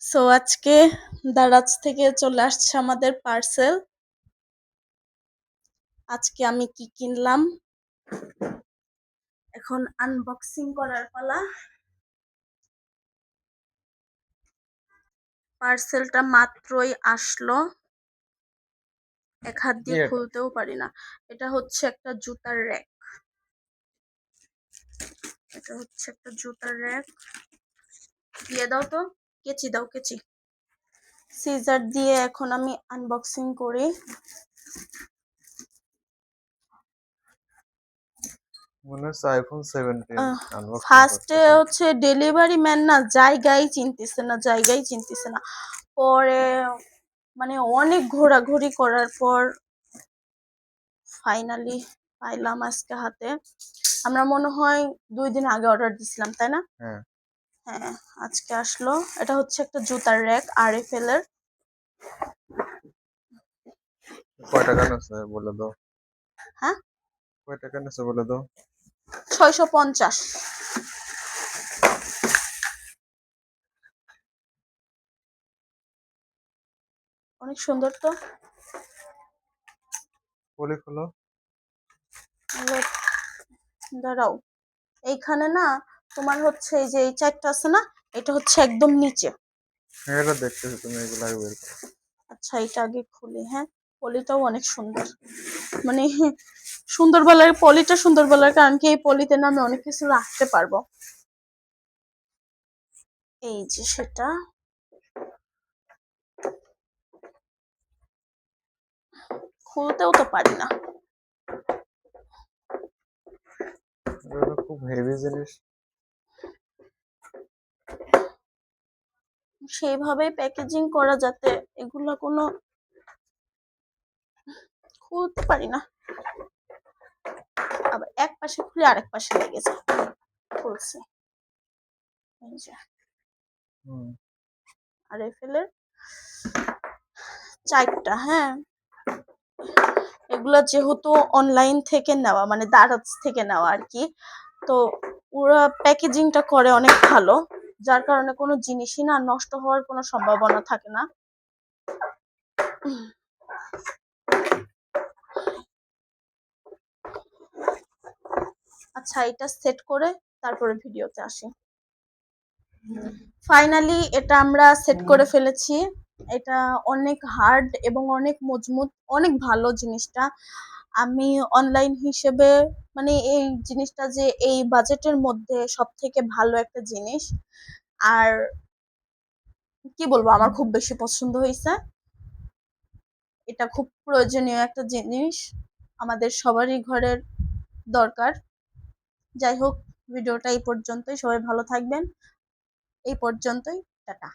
So আজকে দারাজ থেকে চলে আসছে আমাদের পার্সেল। আজকে আমি কি কিনলাম এখন আনবক্সিং করার পালা। পার্সেলটা মাত্রই আসলো, এক হাত দিয়ে খুলতেও পারি না। এটা হচ্ছে একটা জুতার র্যাক। দিয়ে দাও তো, কেচি দাও, কেচি। সিজার দিয়ে এখন আমি আনবক্সিং করি। মনে হচ্ছে আইফোন 17 আনবক্সিং ফার্স্টে করতেছে। হচ্ছে ডেলিভারি ম্যান না জায়গায় চিনতেছে না। পরে মানে অনেক ঘোরাঘুরি করার পর ফাইনালি পাইলাম আজকে হাতে। আমরা মনে হয় 2 দিন আগে অর্ডার দিছিলাম, তাই না? হ্যাঁ, হ্যাঁ, আজকে আসলো। এটা হচ্ছে একটা জুতার র্যাক আরএফএল এর। কয় টাকা নেছে বলে দাও। হ্যাঁ, কয় টাকা নেছে বলে দাও। 650। অনেক সুন্দর তো। পলি খোলো। দাঁড়াও, এইখানে না তোমার হচ্ছে এই যে এই চারটা আছে না, এটা হচ্ছে একদম নিচে। হ্যাঁ, এটা দেখতেছি, তুমি এগুলো আগে বের করো। আচ্ছা, এটা আগে খুলি। হ্যাঁ, পলিটাও অনেক সুন্দর। মানে সুন্দর বলার পলিটা সুন্দর বলার কারণ কি, এই পলিতে না আমি অনেক কিছু রাখতে পারবো। এই যে সেটা খুলতেও তো পারি না। এটা খুব হেভি জিনিস। সেইভাবেই প্যাকেজিং করা যাতে এগুলো কোনো খুলতে পারি না। আবার এক পাশে খুলে আরেক পাশে লেগে যায়। খুলছি, এই যে আরএফএল এর চারটা। হ্যাঁ, এগুলা যেহেতু অনলাইন থেকে নেওয়া, মানে দারাজ থেকে নেওয়া আর কি, তো ওরা প্যাকেজিংটা করে অনেক ভালো, যার কারণে কোনো জিনিসই না নষ্ট হওয়ার কোনো সম্ভাবনা থাকে না। আচ্ছা, এটা সেট করে তারপরে ভিডিওতে আসি। ফাইনালি এটা আমরা সেট করে ফেলেছি। এটা অনেক হার্ড এবং অনেক মজবুত, অনেক ভালো জিনিসটা। আমি অনলাইন হিসেবে মানে এই জিনিসটা যে এই বাজেটের মধ্যে সব থেকে ভালো একটা জিনিস। আর কি বলবো, আমার খুব বেশি পছন্দ হয়েছে। এটা খুব প্রয়োজনীয় একটা জিনিস, আমাদের সবারই ঘরের দরকার। যাই হোক, ভিডিওটা এই পর্যন্তই। সবাই ভালো থাকবেন। এই পর্যন্তই, টাটা।